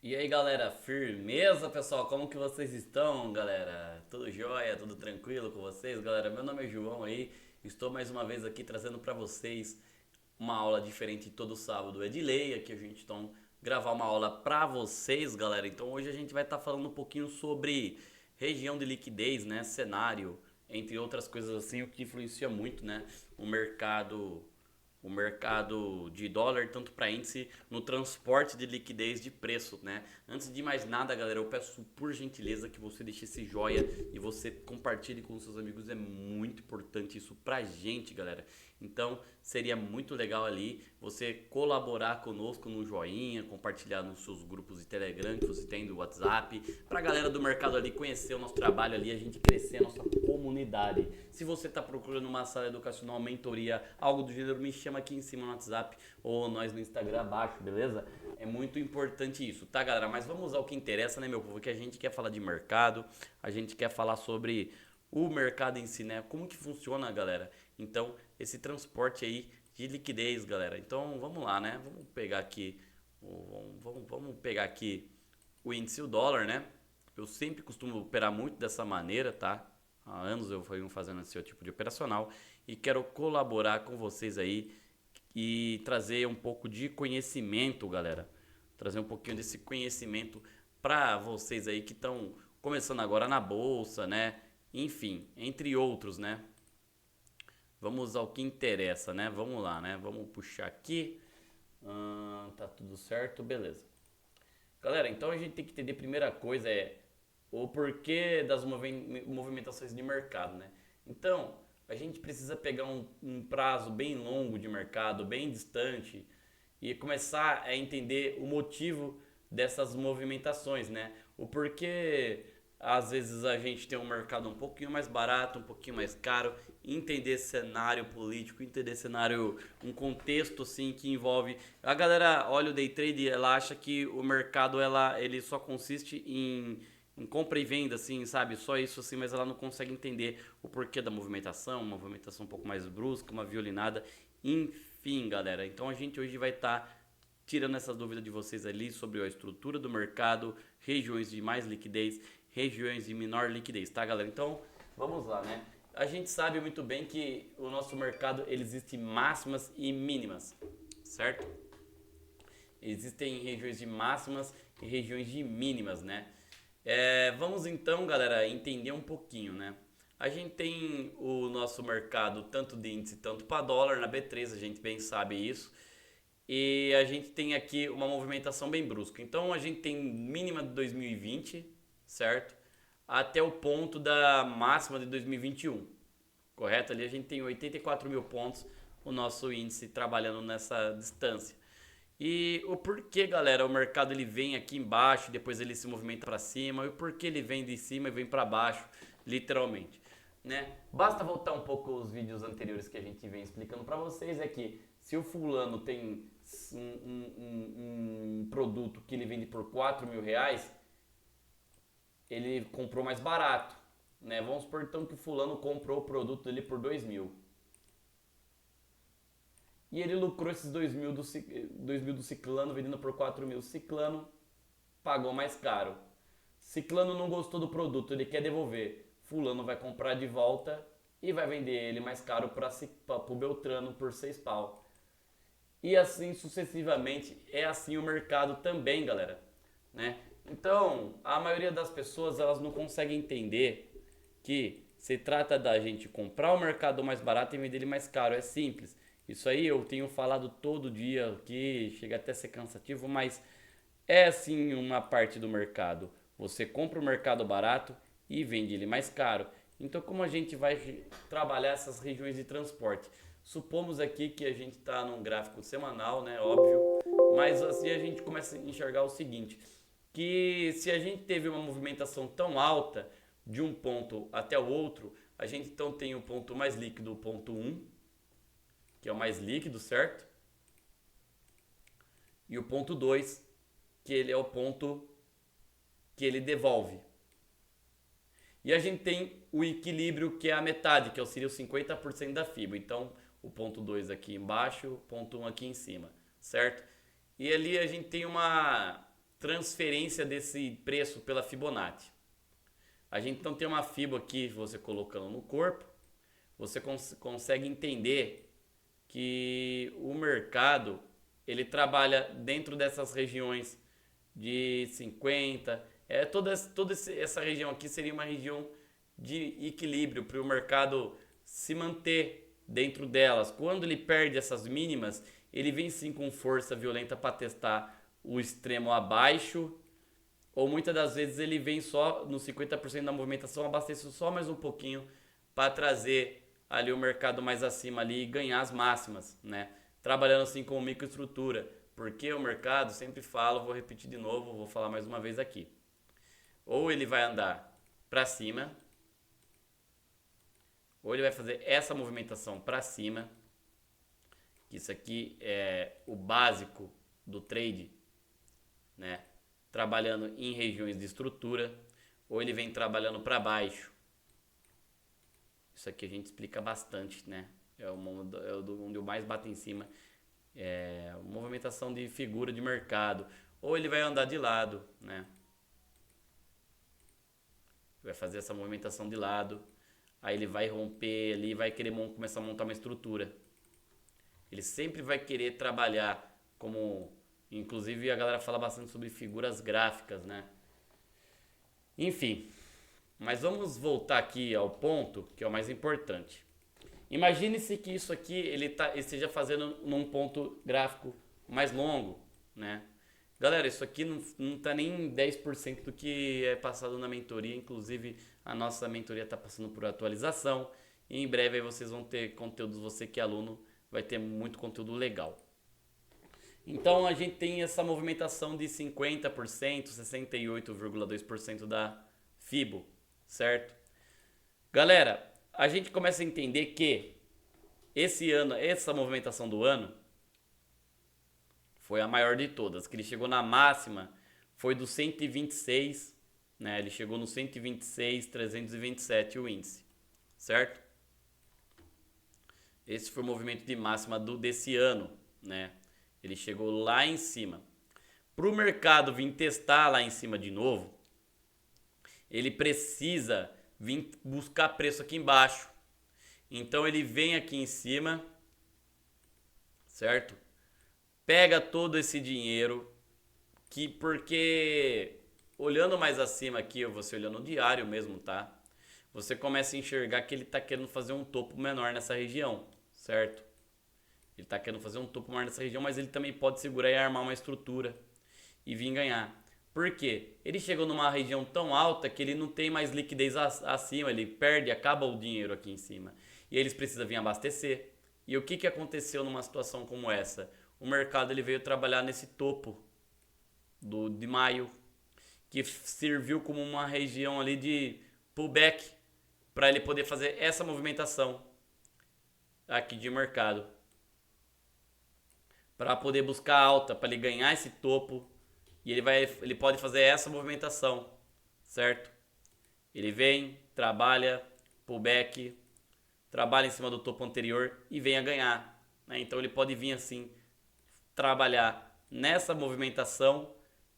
E aí galera, firmeza pessoal? Como que vocês estão, galera? Tudo jóia? Tudo tranquilo com vocês, galera? Meu nome é João aí, estou mais uma vez aqui trazendo para vocês uma aula diferente todo sábado. É de lei aqui a gente então gravar uma aula para vocês, galera. Então hoje a gente vai estar falando um pouquinho sobre região de liquidez, né? Cenário, entre outras coisas assim, o que influencia muito, né? O mercado o mercado de dólar, tanto para índice, no transporte de liquidez de preço, né? Antes de mais nada, galera, eu peço por gentileza que você deixe esse joia e você compartilhe com seus amigos, é muito importante isso pra gente, galera. Então, seria muito legal ali você colaborar conosco no joinha, compartilhar nos seus grupos de Telegram que você tem do WhatsApp, pra galera do mercado ali conhecer o nosso trabalho ali, a gente crescer a nossa comunidade. Se você está procurando uma sala educacional, mentoria, algo do gênero, me chama aqui em cima no WhatsApp ou nós no Instagram abaixo, beleza? É muito importante isso, tá, galera? Mas vamos ao que interessa, né, meu povo? Que a gente quer falar de mercado, a gente quer falar sobre o mercado em si, né? Como que funciona, galera? Então, esse transporte aí de liquidez, galera. Então, vamos lá, né? Vamos pegar aqui, vamos pegar aqui o índice o dólar, né? Eu sempre costumo operar muito dessa maneira, tá? Há anos eu venho fazendo esse tipo de operacional e quero colaborar com vocês aí e trazer um pouco de conhecimento, galera. Trazer um pouquinho desse conhecimento para vocês aí que estão começando agora na bolsa, né? Enfim, entre outros, né? Vamos ao que interessa, né? Vamos lá, né? Vamos puxar aqui. Tá tudo certo, beleza. Galera, então a gente tem que entender a primeira coisa é o porquê das movimentações de mercado, né? Então, a gente precisa pegar um prazo bem longo de mercado, bem distante, e começar a entender o motivo dessas movimentações, né? O porquê às vezes a gente tem um mercado um pouquinho mais barato, um pouquinho mais caro, entender cenário político, entender cenário, um contexto assim que envolve. A galera olha o day trade, ela acha que o mercado ele só consiste em compra e venda, assim, sabe? Só isso assim, mas ela não consegue entender o porquê da movimentação, uma movimentação um pouco mais brusca, uma violinada, enfim, galera. Então a gente hoje vai estar tirando essas dúvidas de vocês ali sobre a estrutura do mercado, regiões de mais liquidez, regiões de menor liquidez, tá, galera? Então, vamos lá, né? A gente sabe muito bem que o nosso mercado ele existe máximas e mínimas, certo? Existem regiões de máximas e regiões de mínimas, né? Vamos então, galera, entender um pouquinho, né? A gente tem o nosso mercado tanto de índice, tanto para dólar na B3, a gente bem sabe isso. E a gente tem aqui uma movimentação bem brusca. Então a gente tem mínima de 2020, certo? Até o ponto da máxima de 2021, correto? Ali a gente tem 84 mil pontos, o nosso índice trabalhando nessa distância. E o porquê, galera, o mercado ele vem aqui embaixo, depois ele se movimenta para cima, e o porquê ele vem de cima e vem para baixo, literalmente, né? Basta voltar um pouco os vídeos anteriores que a gente vem explicando para vocês, é que se o fulano tem um produto que ele vende por 4 mil reais, ele comprou mais barato, né? Vamos supor então que o fulano comprou o produto dele por 2 mil. E ele lucrou esses 2 mil do Ciclano vendendo por 4 mil. Ciclano pagou mais caro. Ciclano não gostou do produto, ele quer devolver. Fulano vai comprar de volta e vai vender ele mais caro para o Beltrano por 6 pau. E assim sucessivamente. É assim o mercado também, galera, né? Então, a maioria das pessoas elas não conseguem entender que se trata da gente comprar o mercado mais barato e vender ele mais caro. É simples. Isso aí eu tenho falado todo dia aqui, chega até a ser cansativo, mas é assim uma parte do mercado. Você compra o mercado barato e vende ele mais caro. Então, como a gente vai trabalhar essas regiões de transporte? Supomos aqui que a gente está num gráfico semanal, né? Óbvio. Mas assim a gente começa a enxergar o seguinte: que se a gente teve uma movimentação tão alta de um ponto até o outro, a gente então tem o ponto mais líquido, o ponto 1, que é o mais líquido, certo? E o ponto 2, que ele é o ponto que ele devolve. E a gente tem o equilíbrio, que é a metade, que seria o 50% da fibra. Então, o ponto 2 aqui embaixo, o ponto 1 aqui em cima, certo? E ali a gente tem transferência desse preço pela Fibonacci. A gente então tem uma Fibo aqui, você colocando no corpo, você consegue entender que o mercado ele trabalha dentro dessas regiões de 50, toda essa região aqui seria uma região de equilíbrio para o mercado se manter dentro delas. Quando ele perde essas mínimas, ele vem sim com força violenta para testar o extremo abaixo, ou muitas das vezes ele vem só no 50% da movimentação, abastece só mais um pouquinho para trazer ali o mercado mais acima ali e ganhar as máximas, né? Trabalhando assim com microestrutura, porque o mercado, sempre falo, vou repetir de novo, vou falar mais uma vez aqui. Ou ele vai andar para cima, ou ele vai fazer essa movimentação para cima, que isso aqui é o básico do trade, né? Trabalhando em regiões de estrutura, ou ele vem trabalhando para baixo. Isso aqui a gente explica bastante, né? Onde eu mais bato em cima. É movimentação de figura de mercado. Ou ele vai andar de lado, né? Vai fazer essa movimentação de lado. Aí ele vai romper ali, vai querer começar a montar uma estrutura. Ele sempre vai querer trabalhar como... Inclusive a galera fala bastante sobre figuras gráficas, né? Enfim, mas vamos voltar aqui ao ponto que é o mais importante. Imagine-se que isso aqui ele esteja fazendo num ponto gráfico mais longo, né? Galera, isso aqui não tá nem 10% do que é passado na mentoria. Inclusive a nossa mentoria está passando por atualização. E em breve aí vocês vão ter conteúdos, você que é aluno vai ter muito conteúdo legal. Então a gente tem essa movimentação de 50%, 68,2% da Fibo, certo? Galera, a gente começa a entender que esse ano, essa movimentação do ano foi a maior de todas, que ele chegou na máxima, foi do 126, né? Ele chegou no 126,327 o índice, certo? Esse foi o movimento de máxima desse ano, né? Ele chegou lá em cima. Para o mercado vir testar lá em cima de novo, ele precisa vir buscar preço aqui embaixo. Então ele vem aqui em cima, certo? Pega todo esse dinheiro, porque olhando mais acima aqui, você olhando no diário mesmo, tá? Você começa a enxergar que ele está querendo fazer um topo menor nessa região, certo? Ele está querendo fazer um topo maior nessa região, mas ele também pode segurar e armar uma estrutura e vir ganhar. Por quê? Ele chegou numa região tão alta que ele não tem mais liquidez acima, ele perde, acaba o dinheiro aqui em cima. E eles precisam vir abastecer. E o que aconteceu numa situação como essa? O mercado ele veio trabalhar nesse topo de maio, que serviu como uma região ali de pullback para ele poder fazer essa movimentação aqui de mercado. Para poder buscar alta, para ele ganhar esse topo. E ele pode fazer essa movimentação, certo? Ele vem, trabalha, pullback, trabalha em cima do topo anterior e vem a ganhar, né? Então ele pode vir assim, trabalhar nessa movimentação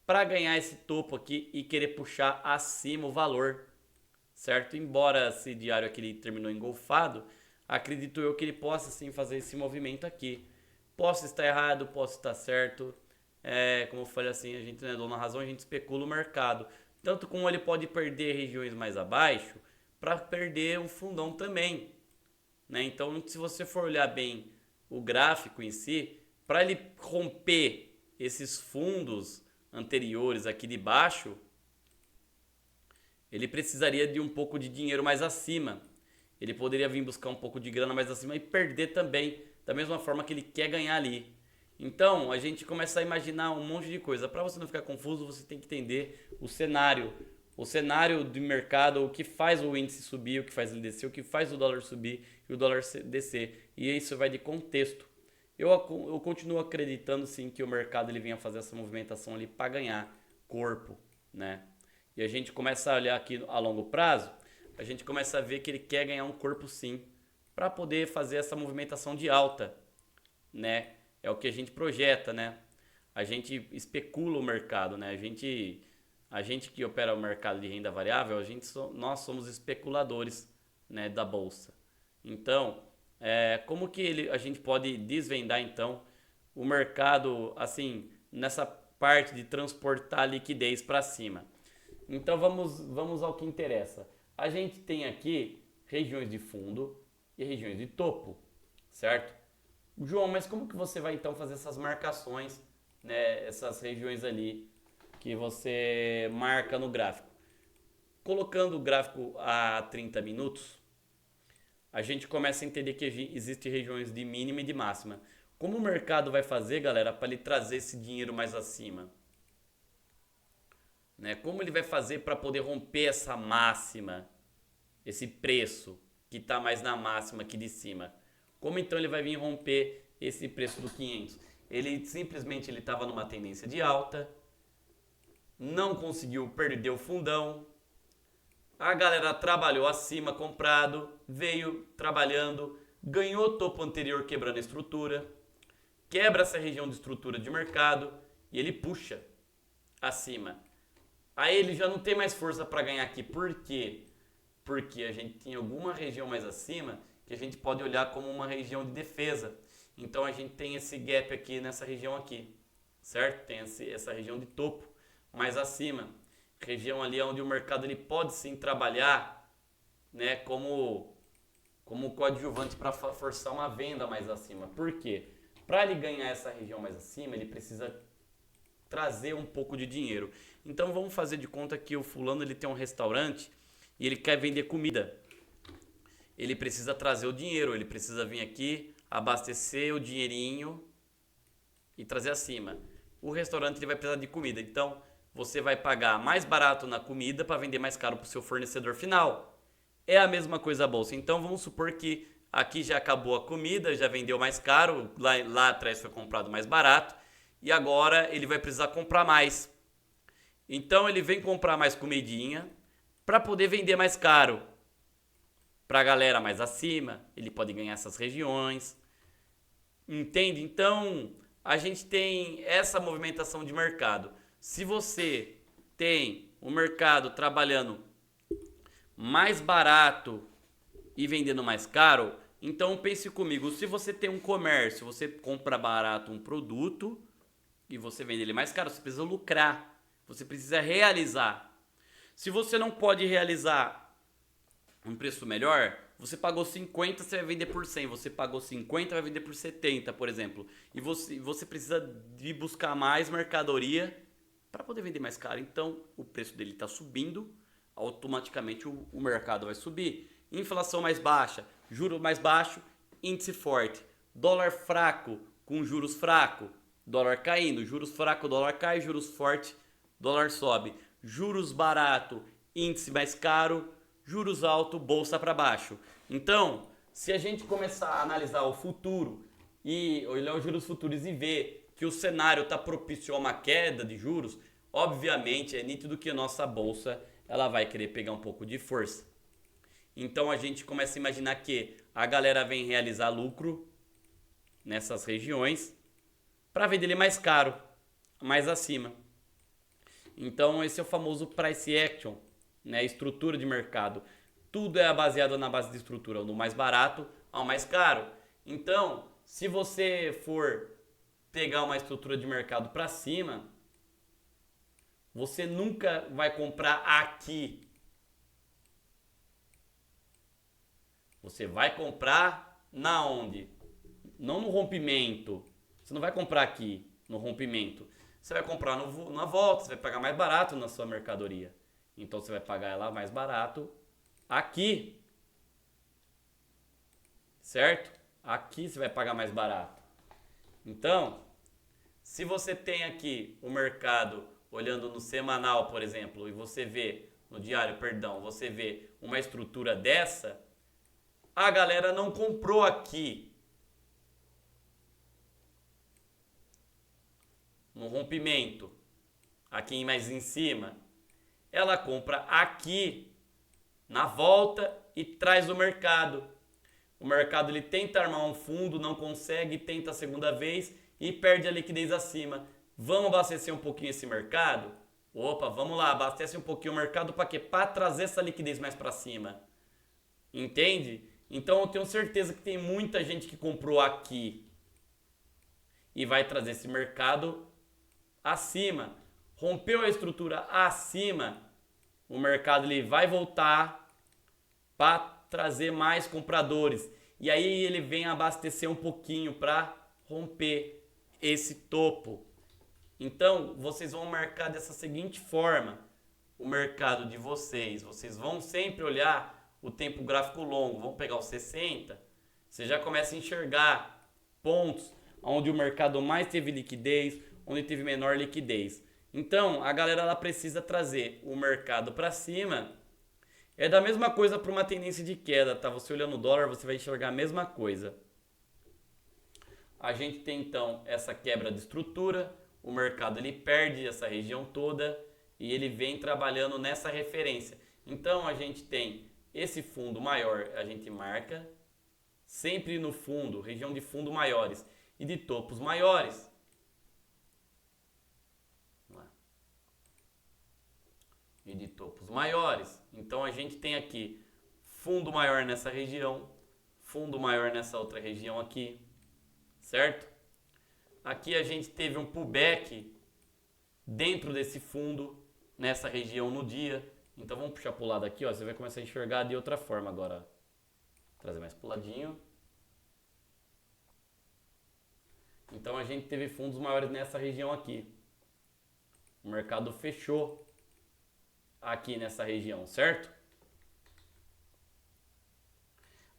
para ganhar esse topo aqui e querer puxar acima o valor, certo? Embora esse diário aqui ele terminou engolfado, acredito eu que ele possa sim fazer esse movimento aqui. Posso estar errado, posso estar certo. Como eu falei assim, a gente não é dono da razão, a gente especula o mercado. Tanto como ele pode perder regiões mais abaixo, para perder um fundão também, né? Então, se você for olhar bem o gráfico em si, para ele romper esses fundos anteriores aqui de baixo, ele precisaria de um pouco de dinheiro mais acima. Ele poderia vir buscar um pouco de grana mais acima e perder também, da mesma forma que ele quer ganhar ali. Então, a gente começa a imaginar um monte de coisa. Para você não ficar confuso, você tem que entender o cenário de mercado, o que faz o índice subir, o que faz ele descer, o que faz o dólar subir e o dólar descer. E isso vai de contexto. Eu continuo acreditando sim que o mercado ele venha fazer essa movimentação ali para ganhar corpo, né? E a gente começa a olhar aqui a longo prazo, a gente começa a ver que ele quer ganhar um corpo sim, para poder fazer essa movimentação de alta, né? É o que a gente projeta, né? a gente especula o mercado, né? A gente que opera o mercado de renda variável, nós somos especuladores, né, da bolsa. Então, como que a gente pode desvendar então o mercado assim nessa parte de transportar liquidez para cima? Então vamos ao que interessa. A gente tem aqui regiões de fundo e regiões de topo, certo? João, mas como que você vai então fazer essas marcações, né, essas regiões ali que você marca no gráfico? Colocando o gráfico a 30 minutos, a gente começa a entender que existem regiões de mínima e de máxima. Como o mercado vai fazer, galera, para ele trazer esse dinheiro mais acima? Né? Como ele vai fazer para poder romper essa máxima, esse preço que está mais na máxima aqui de cima? Como então ele vai vir romper esse preço do 500? Ele simplesmente estava numa tendência de alta, não conseguiu perder o fundão, a galera trabalhou acima, comprado, veio trabalhando, ganhou topo anterior quebrando a estrutura, quebra essa região de estrutura de mercado e ele puxa acima. Aí ele já não tem mais força para ganhar aqui. Por quê? Porque a gente tem alguma região mais acima que a gente pode olhar como uma região de defesa. Então a gente tem esse gap aqui nessa região aqui, certo? Tem essa região de topo mais acima. Região ali onde o mercado ele pode sim trabalhar, né, como coadjuvante para forçar uma venda mais acima. Por quê? Para ele ganhar essa região mais acima, ele precisa trazer um pouco de dinheiro. Então vamos fazer de conta que o fulano ele tem um restaurante e ele quer vender comida. Ele precisa trazer o dinheiro, ele precisa vir aqui, abastecer o dinheirinho e trazer acima. O restaurante ele vai precisar de comida, então você vai pagar mais barato na comida para vender mais caro para o seu fornecedor final. É a mesma coisa a bolsa. Então vamos supor que aqui já acabou a comida, já vendeu mais caro, lá atrás foi comprado mais barato e agora ele vai precisar comprar mais. Então ele vem comprar mais comidinha para poder vender mais caro. Para a galera mais acima, ele pode ganhar essas regiões. Entende? Então a gente tem essa movimentação de mercado. Se você tem o mercado trabalhando mais barato e vendendo mais caro, então pense comigo, se você tem um comércio, você compra barato um produto e você vende ele mais caro, você precisa lucrar, você precisa realizar. Se você não pode realizar um preço melhor, você pagou 50, você vai vender por 100, você pagou 50, vai vender por 70, por exemplo. E você precisa de buscar mais mercadoria para poder vender mais caro. Então o preço dele está subindo, automaticamente o mercado vai subir. Inflação mais baixa, juros mais baixo, índice forte. Dólar fraco com juros fraco, dólar caindo. Juros fraco, dólar cai, juros forte, dólar sobe. Juros barato, índice mais caro, juros alto, bolsa para baixo. Então, se a gente começar a analisar o futuro e olhar os juros futuros e ver que o cenário está propício a uma queda de juros, obviamente é nítido que a nossa bolsa ela vai querer pegar um pouco de força. Então a gente começa a imaginar que a galera vem realizar lucro nessas regiões para vender ele mais caro, mais acima. Então esse é o famoso price action, né? Estrutura de mercado. Tudo é baseado na base de estrutura, do mais barato ao mais caro. Então, se você for pegar uma estrutura de mercado para cima, você nunca vai comprar aqui. Você vai comprar na onde? Não no rompimento. Você não vai comprar aqui no rompimento. Você vai comprar na volta, você vai pagar mais barato na sua mercadoria. Então você vai pagar ela mais barato aqui. Certo? Aqui você vai pagar mais barato. Então, se você tem aqui o mercado olhando no semanal, por exemplo, e você vê, no diário, perdão, você vê uma estrutura dessa, a galera não comprou aqui no rompimento, aqui mais em cima. Ela compra aqui na volta e traz o mercado. O mercado ele tenta armar um fundo, não consegue, tenta a segunda vez e perde a liquidez acima. Vamos abastecer um pouquinho esse mercado? Opa, vamos lá, abastece um pouquinho o mercado para quê? Para trazer essa liquidez mais para cima. Entende? Então eu tenho certeza que tem muita gente que comprou aqui e vai trazer esse mercado acima. Rompeu a estrutura acima, o mercado ele vai voltar para trazer mais compradores. E aí ele vem abastecer um pouquinho para romper esse topo. Então, vocês vão marcar dessa seguinte forma o mercado de vocês. Vocês vão sempre olhar o tempo gráfico longo. Vão pegar os 60. Você já começa a enxergar pontos onde o mercado mais teve liquidez, onde teve menor liquidez. Então, a galera ela precisa trazer o mercado para cima. É da mesma coisa para uma tendência de queda, tá? Você olhando o dólar, você vai enxergar a mesma coisa. A gente tem então essa quebra de estrutura. O mercado ele perde essa região toda e ele vem trabalhando nessa referência. Então a gente tem esse fundo maior, a gente marca sempre no fundo, região de fundo maiores e de topos maiores. E de topos maiores. Então a gente tem aqui fundo maior nessa região, fundo maior nessa outra região aqui, certo? Aqui a gente teve um pullback dentro desse fundo, nessa região no dia. Então vamos puxar para o lado aqui, ó, você vai começar a enxergar de outra forma agora. Trazer mais para o ladinho. Então a gente teve fundos maiores nessa região aqui. O mercado fechou aqui nessa região, certo?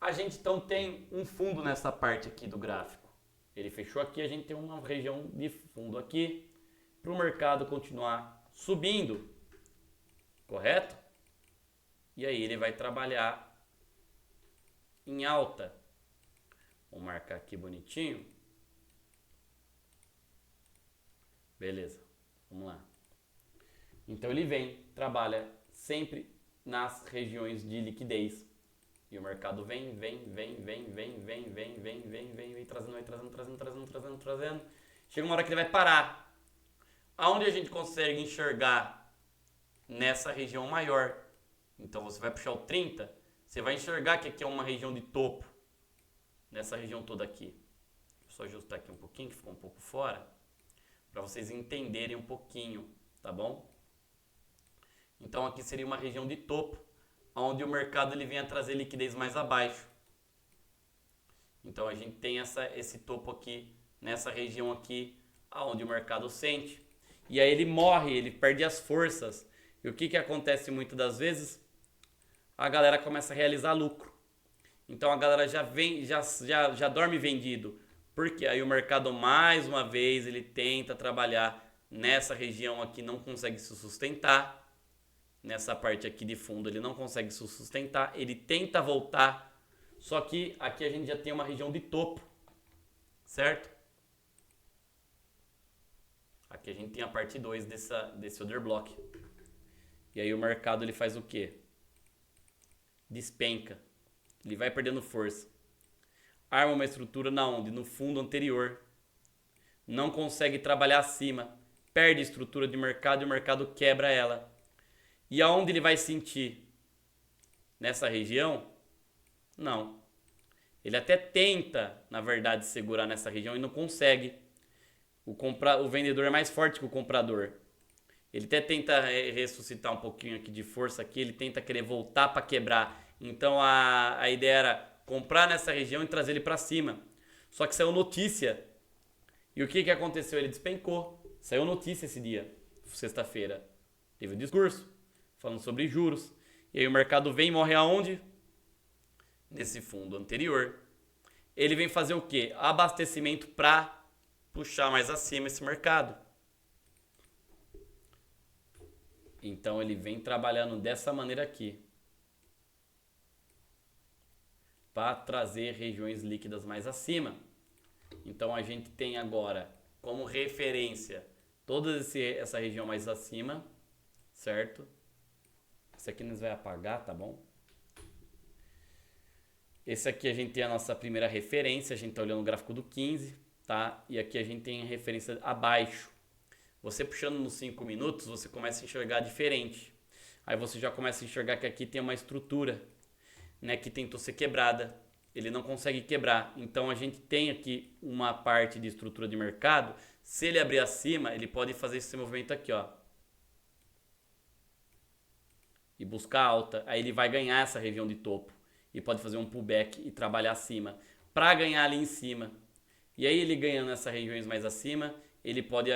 A gente então tem um fundo nessa parte aqui do gráfico. Ele fechou aqui, a gente tem uma região de fundo aqui para o mercado continuar subindo, correto? E aí ele vai trabalhar em alta. Vou marcar aqui bonitinho. Beleza, vamos lá. Então ele vem, trabalha sempre nas regiões de liquidez. E o mercado vem, trazendo. Chega uma hora que ele vai parar. Aonde a gente consegue enxergar nessa região maior. Então você vai puxar o 30, você vai enxergar que aqui é uma região de topo. Nessa região toda aqui. Deixa eu só ajustar aqui um pouquinho, que ficou um pouco fora. Para vocês entenderem um pouquinho, tá bom? Então aqui seria uma região de topo, onde o mercado ele vem a trazer liquidez mais abaixo. Então a gente tem esse topo aqui, nessa região aqui, onde o mercado sente. E aí ele morre, ele perde as forças. E o que acontece muitas das vezes? A galera começa a realizar lucro. Então a galera já dorme vendido. Porque aí o mercado mais uma vez ele tenta trabalhar nessa região aqui, não consegue se sustentar. Nessa parte aqui de fundo ele não consegue se sustentar, ele tenta voltar, só que aqui a gente já tem uma região de topo, certo? Aqui a gente tem a parte 2 desse order block. E aí o mercado ele faz o quê? Despenca, ele vai perdendo força. Arma uma estrutura na onde? No fundo anterior. Não consegue trabalhar acima, perde estrutura de mercado e o mercado quebra ela. E aonde ele vai sentir? Nessa região? Não. Ele até tenta, na verdade, segurar nessa região e não consegue. O vendedor é mais forte que o comprador. Ele até tenta ressuscitar um pouquinho aqui de força aqui, ele tenta querer voltar para quebrar. Então a ideia era comprar nessa região e trazer ele para cima. Só que saiu notícia. E o que aconteceu? Ele despencou. Saiu notícia esse dia, sexta-feira. Teve um discurso falando sobre juros. E aí o mercado vem e morre aonde? Nesse fundo anterior. Ele vem fazer o quê? Abastecimento para puxar mais acima esse mercado. Então ele vem trabalhando dessa maneira aqui. Para trazer regiões líquidas mais acima. Então a gente tem agora como referência toda essa região mais acima, certo? Esse aqui nos vai apagar, tá bom? Esse aqui a gente tem a nossa primeira referência, a gente está olhando o gráfico do 15, tá? E aqui a gente tem a referência abaixo. Você puxando nos 5 minutos, você começa a enxergar diferente. Aí você já começa a enxergar que aqui tem uma estrutura, né, que tentou ser quebrada. Ele não consegue quebrar. Então a gente tem aqui uma parte de estrutura de mercado. Se ele abrir acima, ele pode fazer esse movimento aqui, ó. E buscar alta. Aí ele vai ganhar essa região de topo. E pode fazer um pullback e trabalhar acima. Para ganhar ali em cima. E aí ele ganhando nessas regiões mais acima, ele pode,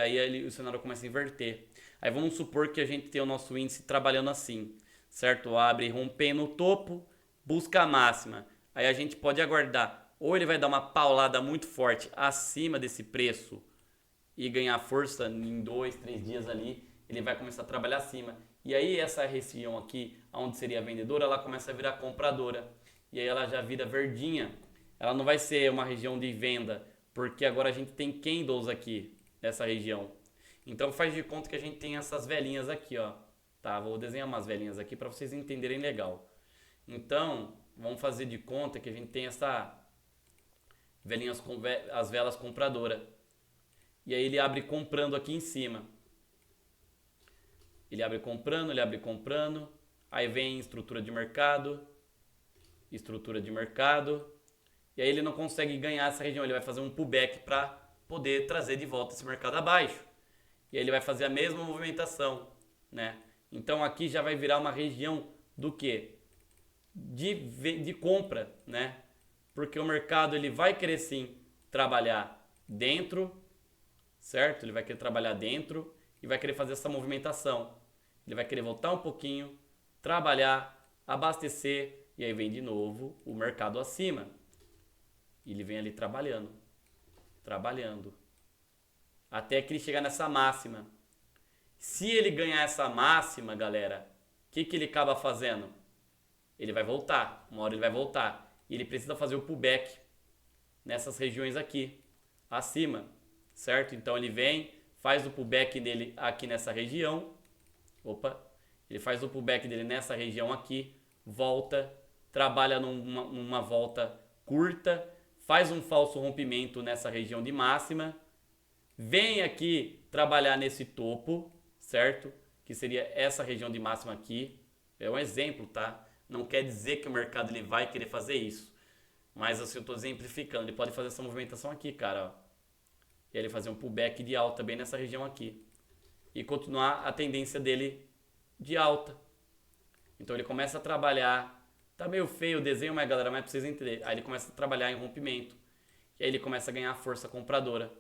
o cenário começa a inverter. Aí vamos supor que a gente tem o nosso índice trabalhando assim, certo? Abre rompendo o topo, busca a máxima. Aí a gente pode aguardar, ou ele vai dar uma paulada muito forte acima desse preço e ganhar força em 2, 3 dias ali, ele vai começar a trabalhar acima. E aí essa região aqui, onde seria a vendedora, ela começa a virar compradora. E aí ela já vira verdinha. Ela não vai ser uma região de venda, porque agora a gente tem candles aqui nessa região. Então faz de conta que a gente tem essas velinhas aqui, ó. Tá? Vou desenhar umas velinhas aqui para vocês entenderem legal. Então, vamos fazer de conta que a gente tem essa velinhas com as velas compradora. E aí ele abre comprando aqui em cima. Ele abre comprando. Aí vem estrutura de mercado. E aí ele não consegue ganhar essa região. Ele vai fazer um pullback para poder trazer de volta esse mercado abaixo. E aí ele vai fazer a mesma movimentação, né? Então aqui já vai virar uma região do quê? De compra, né? Porque o mercado ele vai querer sim trabalhar dentro, certo? Ele vai querer trabalhar dentro e vai querer fazer essa movimentação. Ele vai querer voltar um pouquinho, trabalhar, abastecer e aí vem de novo o mercado acima. E ele vem ali trabalhando. Até que ele chegar nessa máxima. Se ele ganhar essa máxima, galera, o que ele acaba fazendo? Ele vai voltar. Uma hora ele vai voltar. E ele precisa fazer o pullback nessas regiões aqui, acima, certo? Então ele vem, faz o pullback dele aqui nessa região. Ele faz o pullback dele nessa região aqui, volta, trabalha numa volta curta, faz um falso rompimento nessa região de máxima, vem aqui trabalhar nesse topo, certo? Que seria essa região de máxima aqui. É um exemplo, tá? Não quer dizer que o mercado ele vai querer fazer isso. Mas assim, eu estou exemplificando. Ele pode fazer essa movimentação aqui, cara. Ó. E ele fazer um pullback de alta bem nessa região aqui. E continuar a tendência dele de alta. Então ele começa a trabalhar. Tá meio feio o desenho, mas galera, mas pra vocês entenderem. Aí ele começa a trabalhar em rompimento. E aí ele começa a ganhar força compradora.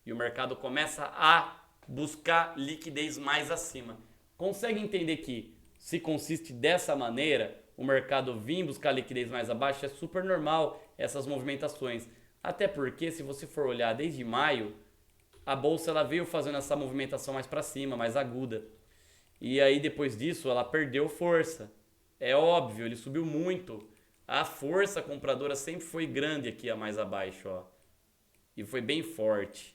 E o mercado começa a buscar liquidez mais acima. Consegue entender que se consiste dessa maneira, o mercado vir buscar liquidez mais abaixo, é super normal essas movimentações. Até porque, se você for olhar desde maio, a bolsa ela veio fazendo essa movimentação mais para cima, mais aguda. E aí depois disso ela perdeu força. É óbvio, ele subiu muito. A força compradora sempre foi grande aqui a mais abaixo, ó. E foi bem forte.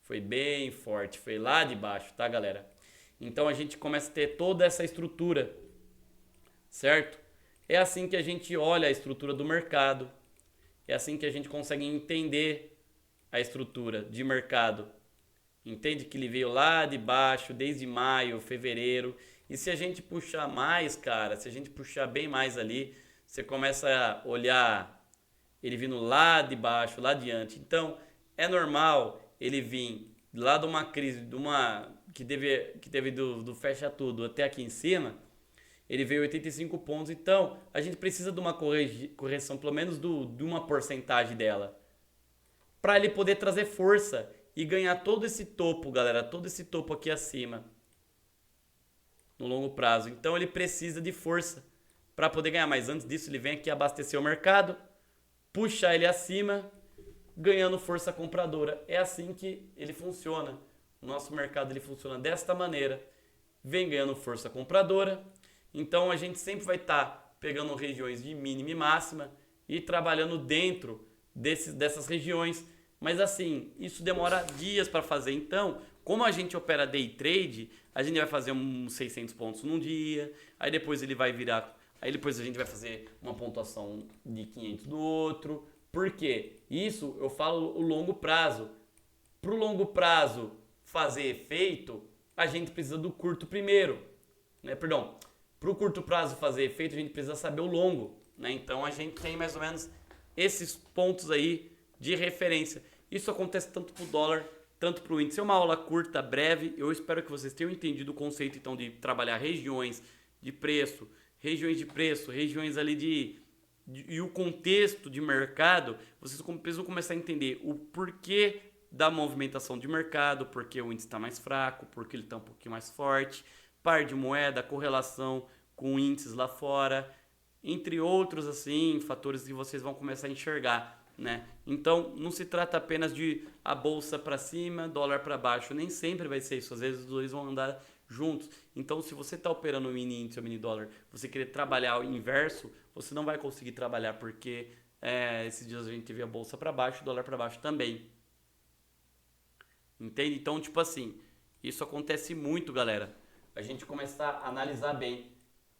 Foi lá de baixo, tá, galera? Então a gente começa a ter toda essa estrutura, certo? É assim que a gente olha a estrutura do mercado. É assim que a gente consegue entender a estrutura de mercado. Entende que ele veio lá de baixo, desde maio, fevereiro. E se a gente puxar mais, cara, se a gente puxar bem mais ali, você começa a olhar ele vindo lá de baixo, lá adiante. Então, é normal ele vir lá de uma crise, que teve do fecha tudo até aqui em cima, ele veio 85 pontos. Então, a gente precisa de uma correção, pelo menos de uma porcentagem dela, para ele poder trazer força e ganhar todo esse topo, galera, todo esse topo aqui acima, no longo prazo. Então, ele precisa de força para poder ganhar. Mas antes disso, ele vem aqui abastecer o mercado, puxar ele acima, ganhando força compradora. É assim que ele funciona. O nosso mercado ele funciona desta maneira. Vem ganhando força compradora. Então a gente sempre vai estar pegando regiões de mínima e máxima e trabalhando dentro dessas regiões. Mas assim, isso demora dias para fazer. Então, como a gente opera day trade, a gente vai fazer uns 600 pontos num dia. Aí depois ele vai virar... Aí depois a gente vai fazer uma pontuação de 500 no outro. Por quê? Isso eu falo o longo prazo. Para o longo prazo fazer efeito, a gente precisa do curto primeiro, né? Perdão, para o curto prazo fazer efeito, a gente precisa saber o longo, né? Então a gente tem mais ou menos esses pontos aí de referência. Isso acontece tanto para o dólar, tanto para o índice. É uma aula curta, breve. Eu espero que vocês tenham entendido o conceito então de trabalhar regiões de preço, regiões ali e o contexto de mercado. Vocês precisam começar a entender o porquê da movimentação de mercado, porque o índice está mais fraco, porque ele está um pouquinho mais forte, par de moeda, correlação com índices lá fora, entre outros assim fatores que vocês vão começar a enxergar, né? Então não se trata apenas de a bolsa para cima, dólar para baixo, nem sempre vai ser isso. Às vezes os dois vão andar juntos. Então se você está operando o mini índice ou mini dólar, você querer trabalhar o inverso, você não vai conseguir trabalhar porque esses dias a gente teve a bolsa para baixo, dólar para baixo também. Entende? Então, tipo assim, isso acontece muito, galera. A gente começar a analisar bem.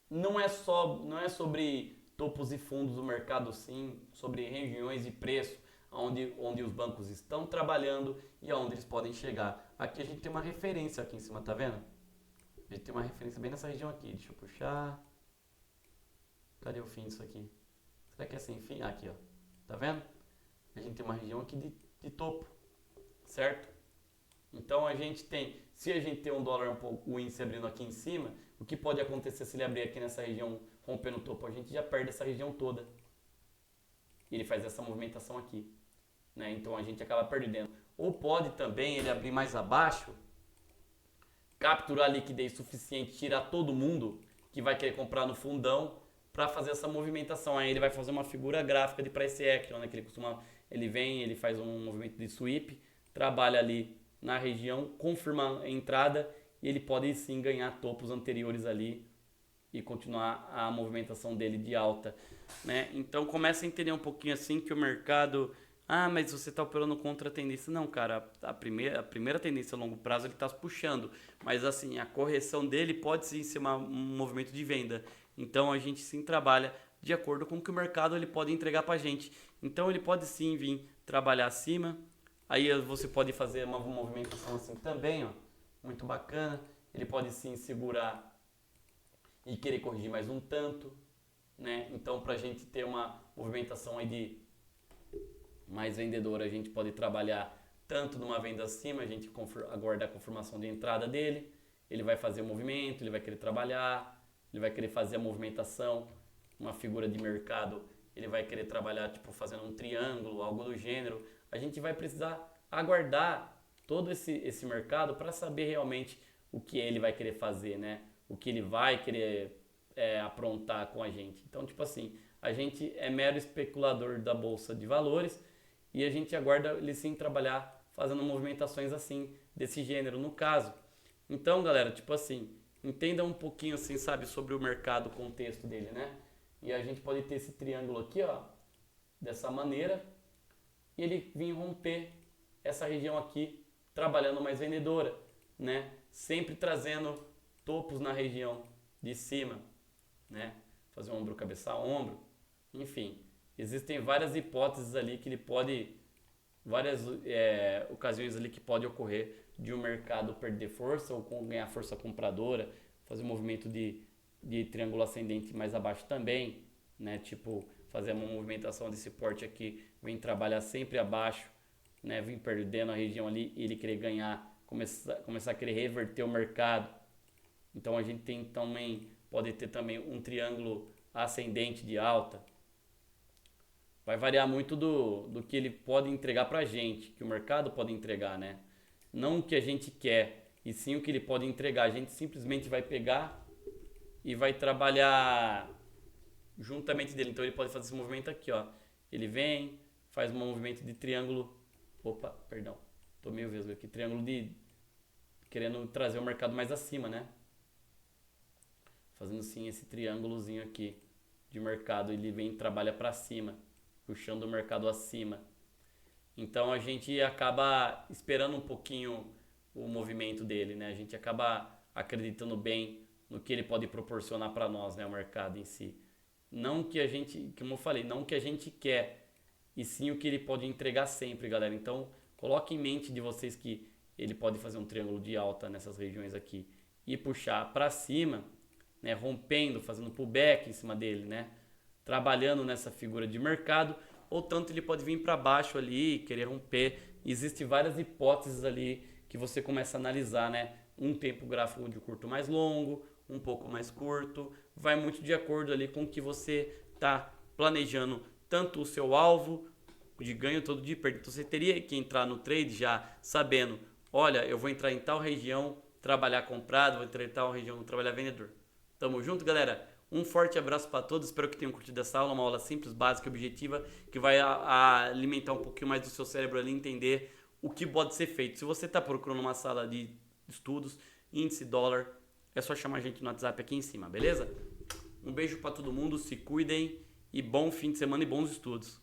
Não é sobre topos e fundos do mercado, sim, sobre regiões e preço, onde os bancos estão trabalhando e aonde eles podem chegar. Aqui a gente tem uma referência aqui em cima, tá vendo? A gente tem uma referência bem nessa região aqui. Deixa eu puxar. Cadê o fim disso aqui? Será que é sem fim? Aqui, ó. Tá vendo? A gente tem uma região aqui de topo, certo? Então a gente tem, se a gente tem um dólar um pouco, o índice abrindo aqui em cima, o que pode acontecer se ele abrir aqui nessa região, rompendo o topo? A gente já perde essa região toda. E ele faz essa movimentação aqui, né? Então a gente acaba perdendo. Ou pode também ele abrir mais abaixo, capturar liquidez suficiente, tirar todo mundo que vai querer comprar no fundão para fazer essa movimentação. Aí ele vai fazer uma figura gráfica de price action, né? Que ele vem, ele faz um movimento de sweep, trabalha ali na região, confirma a entrada e ele pode sim ganhar topos anteriores ali e continuar a movimentação dele de alta, né? Então começa a entender um pouquinho assim que o mercado, mas você está operando contra a tendência. Não, cara, a primeira tendência a longo prazo ele está puxando, mas assim, a correção dele pode sim ser um movimento de venda. Então a gente sim trabalha de acordo com o que o mercado ele pode entregar para a gente. Então ele pode sim vir trabalhar acima. Aí você pode fazer uma movimentação assim também, ó, muito bacana. Ele pode sim segurar e querer corrigir mais um tanto, né? Então, para a gente ter uma movimentação aí de mais vendedora, a gente pode trabalhar tanto numa venda acima, a gente aguardar a confirmação de entrada dele, ele vai fazer o movimento, ele vai querer trabalhar, ele vai querer fazer a movimentação, uma figura de mercado, ele vai querer trabalhar tipo fazendo um triângulo, algo do gênero. A gente vai precisar aguardar todo esse mercado para saber realmente o que ele vai querer fazer, né? O que ele vai querer aprontar com a gente. Então, tipo assim, a gente é mero especulador da bolsa de valores e a gente aguarda ele sim trabalhar fazendo movimentações assim, desse gênero, no caso. Então, galera, tipo assim, entenda um pouquinho assim, sabe, sobre o mercado, o contexto dele, né? E a gente pode ter esse triângulo aqui, ó, dessa maneira, e ele vir romper essa região aqui, trabalhando mais vendedora, né? Sempre trazendo topos na região de cima, né? Fazer ombro, cabeça, ombro, enfim. Existem várias hipóteses ali que ele pode, várias ocasiões ali que pode ocorrer de um mercado perder força ou ganhar força compradora, fazer um movimento de triângulo ascendente mais abaixo também, né? Tipo, fazer uma movimentação desse porte aqui, vem trabalhar sempre abaixo, né? Vem perdendo a região ali e ele querer ganhar, começar a querer reverter o mercado. Então a gente tem também, pode ter também um triângulo ascendente de alta. Vai variar muito do que ele pode entregar pra gente, que o mercado pode entregar, né? Não o que a gente quer, e sim o que ele pode entregar. A gente simplesmente vai pegar e vai trabalhar juntamente dele. Então ele pode fazer esse movimento aqui, ó. Ele vem, faz um movimento de triângulo. Opa, perdão. Tô meio vesgo aqui. Triângulo querendo trazer o mercado mais acima, né? Fazendo sim esse triângulozinho aqui de mercado. Ele vem e trabalha para cima, puxando o mercado acima. Então a gente acaba esperando um pouquinho o movimento dele, né? A gente acaba acreditando bem no que ele pode proporcionar para nós, né? O mercado em si. Não que a gente, como eu falei, não o que a gente quer, e sim o que ele pode entregar sempre, galera. Então coloque em mente de vocês que ele pode fazer um triângulo de alta nessas regiões aqui e puxar para cima, né, rompendo, fazendo pullback em cima dele, né, trabalhando nessa figura de mercado, ou tanto ele pode vir para baixo ali, querer romper. Existem várias hipóteses ali que você começa a analisar, né, um tempo gráfico de curto mais longo, um pouco mais curto, vai muito de acordo ali com o que você está planejando, tanto o seu alvo de ganho todo de perda. Então você teria que entrar no trade já sabendo, olha, eu vou entrar em tal região, trabalhar comprado, vou entrar em tal região, trabalhar vendedor. Tamo junto, galera? Um forte abraço para todos, espero que tenham curtido essa aula, uma aula simples, básica e objetiva, que vai alimentar um pouquinho mais do seu cérebro ali, entender o que pode ser feito. Se você está procurando uma sala de estudos, índice dólar, é só chamar a gente no WhatsApp aqui em cima, beleza? Um beijo para todo mundo, se cuidem e bom fim de semana e bons estudos.